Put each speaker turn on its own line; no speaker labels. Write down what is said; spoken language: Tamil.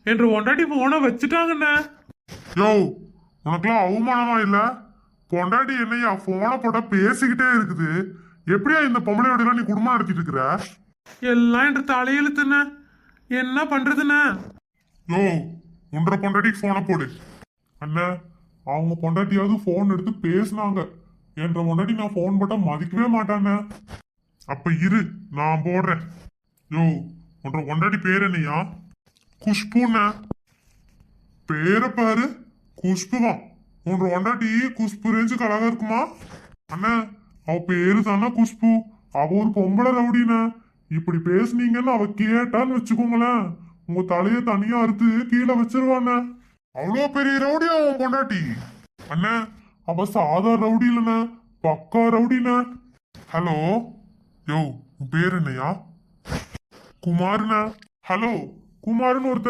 என்ற பொண்டாட்டி போன வச்சுட்டாங்கண்ணே.
யோ, உனக்குலாம் அவமானமா இல்ல? பொண்டாட்டி என்னையா போன போட்டா பேசிக்கிட்டே இருக்குது. எப்படியா இந்த பொம்பளையோட நீ குடும்பம் நடத்திட்டு இருக்கிற?
எல்லாம் என்ற தலையெழுத்துண்ணே, என்ன பண்றதுண்ணே?
யோ, உன்ற பொண்டாட்டிக்கு போனை போடு. அண்ணா, அவங்க பொண்டாட்டியாவது போன் எடுத்து பேசினாங்க. என்ற பொண்டாட்டி நான் போன் போட்டா மதிக்கவே மாட்டானே. அப்ப இரு, நான் போடுறேன். யோ, உன்ற பொண்டாட்டி பேர் என்னையா? குஷ்புண்ண. பேரை பாரு, குஷ்புதான். உன்ற பொண்டாட்டி குஷ்பு ரேஞ்சுக்கு அழகா இருக்குமா? அண்ணா, அவ பேரு தானே குஷ்பு. அவ ஒரு பொம்பளை ரவுடின. இப்படி பேசுனீங்கன்னு அவ கேட்டான்னு வச்சுக்கோங்களேன், உங்க தலைய தனியா அறுத்து கீழே வச்சிருவாண்ண. அவ்வளோ பெரிய ரவுடி அவன் பொண்டாட்டி. அண்ணா, அவ சாதா ரவுடி இல்லைண்ண, பக்கா ரவுடிண்ண. ஹலோ, யோ, உன் பேர் என்னையா? குமாருண்ணா. ஹலோ, குமாருன்னு ஒருத்தர்